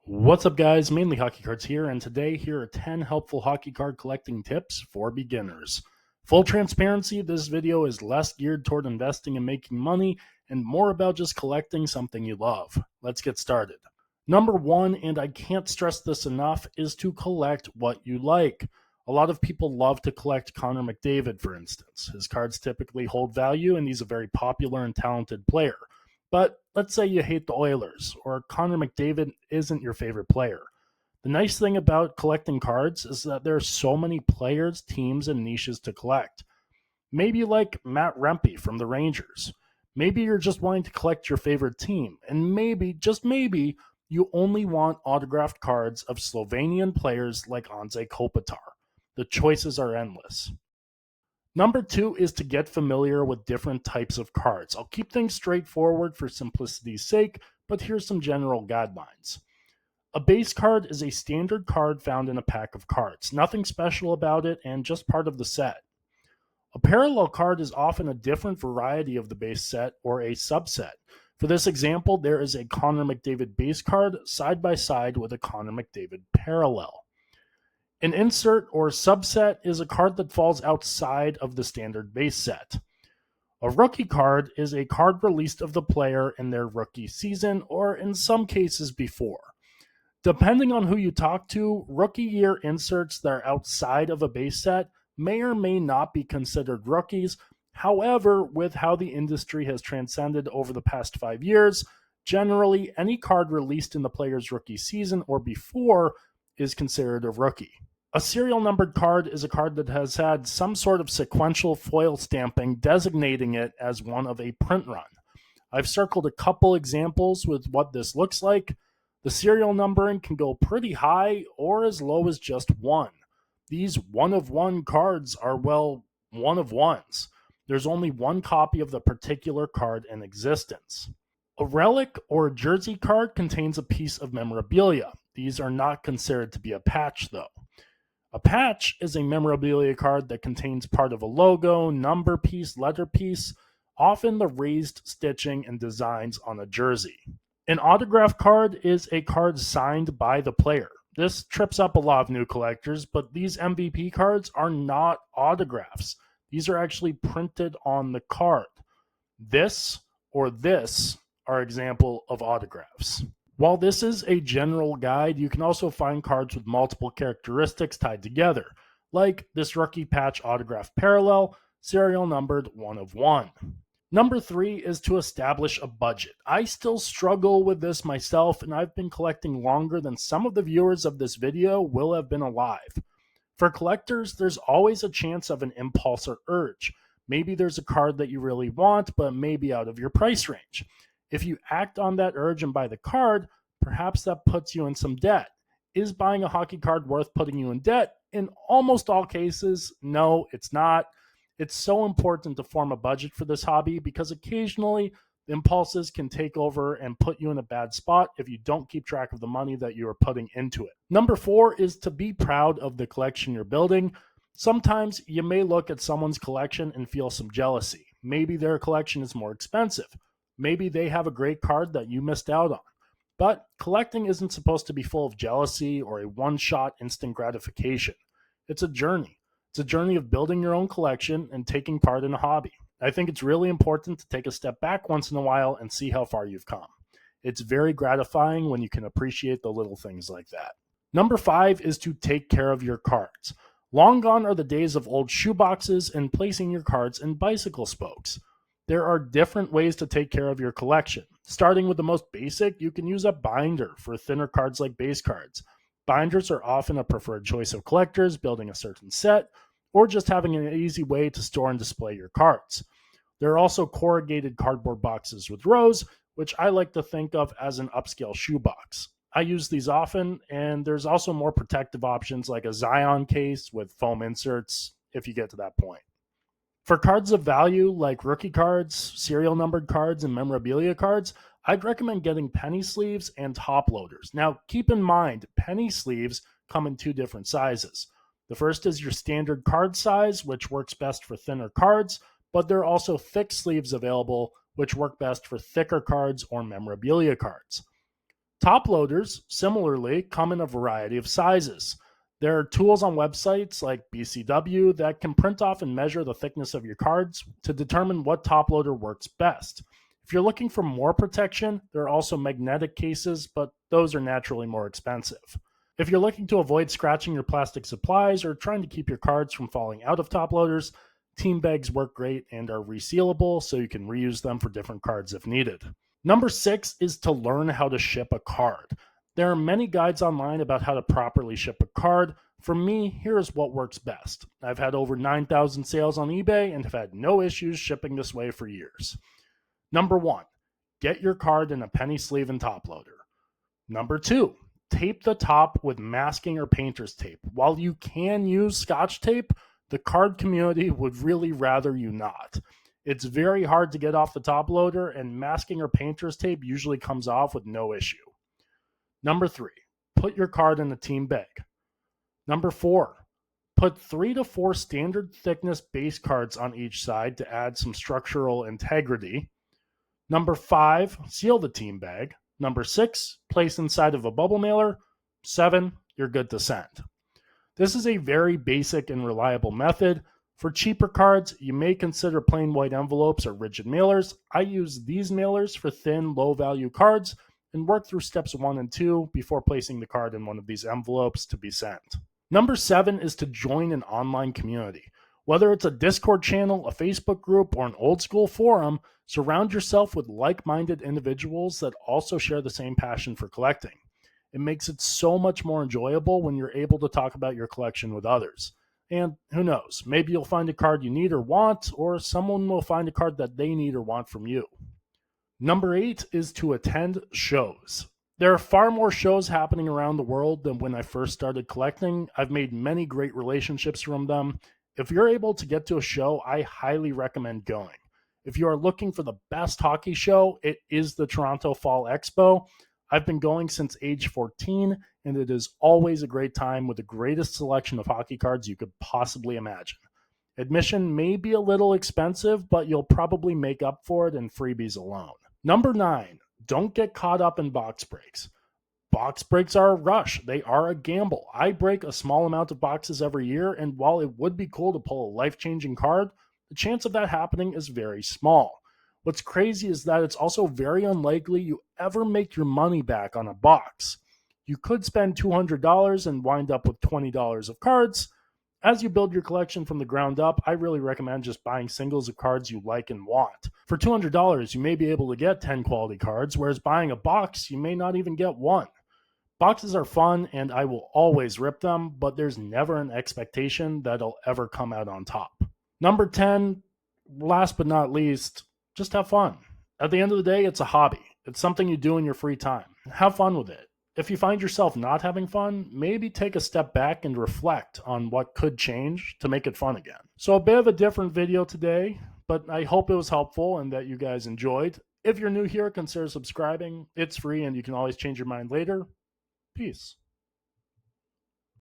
What's up, guys? Mainly Hockey Cards here, and today here are 10 helpful hockey card collecting tips for beginners. Full transparency, this video is less geared toward investing and making money and more about just collecting something you love. Let's get started. Number one, and I can't stress this enough, is to collect what you like. A lot of people love to collect Connor McDavid, for instance. His cards typically hold value, and he's a very popular and talented player. But let's say you hate the Oilers, or Connor McDavid isn't your favorite player. The nice thing about collecting cards is that there are so many players, teams, and niches to collect. Maybe you like Matt Rempe from the Rangers. Maybe you're just wanting to collect your favorite team. And maybe, just maybe, you only want autographed cards of Slovenian players like Anze Kopitar. The choices are endless. Number two is to get familiar with different types of cards. I'll keep things straightforward for simplicity's sake, but here's some general guidelines. A base card is a standard card found in a pack of cards. Nothing special about it and just part of the set. A parallel card is often a different variety of the base set or a subset. For this example, there is a Connor McDavid base card side by side with a Connor McDavid parallel. An insert or subset is a card that falls outside of the standard base set. A rookie card is a card released of the player in their rookie season, or in some cases before. Depending on who you talk to, rookie year inserts that are outside of a base set may or may not be considered rookies. However, with how the industry has transcended over the past 5 years, generally any card released in the player's rookie season or before is considered a rookie. A serial numbered card is a card that has had some sort of sequential foil stamping designating it as one of a print run. I've circled a couple examples with what this looks like. The serial numbering can go pretty high or as low as just 1. These one-of-one cards are, well, one-of-ones. There's only one copy of the particular card in existence. A relic or a jersey card contains a piece of memorabilia. These are not considered to be a patch, though. A patch is a memorabilia card that contains part of a logo, number piece, letter piece, often the raised stitching and designs on a jersey. An autograph card is a card signed by the player. This trips up a lot of new collectors, but these MVP cards are not autographs. These are actually printed on the card. This or this are example of autographs. While this is a general guide, you can also find cards with multiple characteristics tied together, like this rookie patch autograph parallel, serial numbered 1-of-1. Number 3 is to establish a budget. I still struggle with this myself, and I've been collecting longer than some of the viewers of this video will have been alive. For collectors, there's always a chance of an impulse or urge. Maybe there's a card that you really want, but maybe out of your price range. If you act on that urge and buy the card, perhaps that puts you in some debt. Is buying a hockey card worth putting you in debt? In almost all cases, no, it's not. It's so important to form a budget for this hobby because occasionally impulses can take over and put you in a bad spot if you don't keep track of the money that you are putting into it. Number 4 is to be proud of the collection you're building. Sometimes you may look at someone's collection and feel some jealousy. Maybe their collection is more expensive. Maybe they have a great card that you missed out on. But collecting isn't supposed to be full of jealousy or a one-shot instant gratification. It's a journey. It's a journey of building your own collection and taking part in a hobby. I think it's really important to take a step back once in a while and see how far you've come. It's very gratifying when you can appreciate the little things like that. Number 5 is to take care of your cards. Long gone are the days of old shoeboxes and placing your cards in bicycle spokes. There are different ways to take care of your collection. Starting with the most basic, you can use a binder for thinner cards like base cards. Binders are often a preferred choice of collectors building a certain set, or just having an easy way to store and display your cards. There are also corrugated cardboard boxes with rows, which I like to think of as an upscale shoebox. I use these often, and there's also more protective options like a Zion case with foam inserts if you get to that point. For cards of value like rookie cards, serial numbered cards, and memorabilia cards, I'd recommend getting penny sleeves and top loaders. Now, keep in mind, penny sleeves come in 2 different sizes. The first is your standard card size, which works best for thinner cards, but there are also thick sleeves available, which work best for thicker cards or memorabilia cards. Top loaders, similarly, come in a variety of sizes. There are tools on websites like BCW that can print off and measure the thickness of your cards to determine what top loader works best. If you're looking for more protection, there are also magnetic cases, but those are naturally more expensive. If you're looking to avoid scratching your plastic supplies or trying to keep your cards from falling out of top loaders, team bags work great and are resealable, so you can reuse them for different cards if needed. Number 6 is to learn how to ship a card. There are many guides online about how to properly ship a card. For me, here's what works best. I've had over 9,000 sales on eBay and have had no issues shipping this way for years. Number 1, get your card in a penny sleeve and top loader. Number 2, tape the top with masking or painter's tape. While you can use Scotch tape, the card community would really rather you not. It's very hard to get off the top loader, and masking or painter's tape usually comes off with no issue. Number 3, put your card in a team bag. Number 4, put 3 to 4 standard thickness base cards on each side to add some structural integrity. Number 5, seal the team bag. Number 6, place inside of a bubble mailer. 7, you're good to send. This is a very basic and reliable method. For cheaper cards, you may consider plain white envelopes or rigid mailers. I use these mailers for thin, low-value cards and work through steps 1 and 2 before placing the card in one of these envelopes to be sent. Number 7 is to join an online community. Whether it's a Discord channel, a Facebook group, or an old-school forum, surround yourself with like-minded individuals that also share the same passion for collecting. It makes it so much more enjoyable when you're able to talk about your collection with others. And who knows, maybe you'll find a card you need or want, or someone will find a card that they need or want from you. Number 8 is to attend shows. There are far more shows happening around the world than when I first started collecting. I've made many great relationships from them. If you're able to get to a show, I highly recommend going. If you are looking for the best hockey show, it is the Toronto Fall Expo. I've been going since age 14, and it is always a great time with the greatest selection of hockey cards you could possibly imagine. Admission may be a little expensive, but you'll probably make up for it in freebies alone. Number 9, don't get caught up in box breaks. Box breaks are a rush. They are a gamble. I break a small amount of boxes every year, and while it would be cool to pull a life-changing card, the chance of that happening is very small. What's crazy is that it's also very unlikely you ever make your money back on a box. You could spend $200 and wind up with $20 of cards. As you build your collection from the ground up, I really recommend just buying singles of cards you like and want. For $200, you may be able to get 10 quality cards, whereas buying a box, you may not even get one. Boxes are fun, and I will always rip them, but there's never an expectation that it'll ever come out on top. Number 10, last but not least, just have fun. At the end of the day, it's a hobby. It's something you do in your free time. Have fun with it. If you find yourself not having fun, maybe take a step back and reflect on what could change to make it fun again. So a bit of a different video today, but I hope it was helpful and that you guys enjoyed. If you're new here, consider subscribing. It's free and you can always change your mind later. Peace.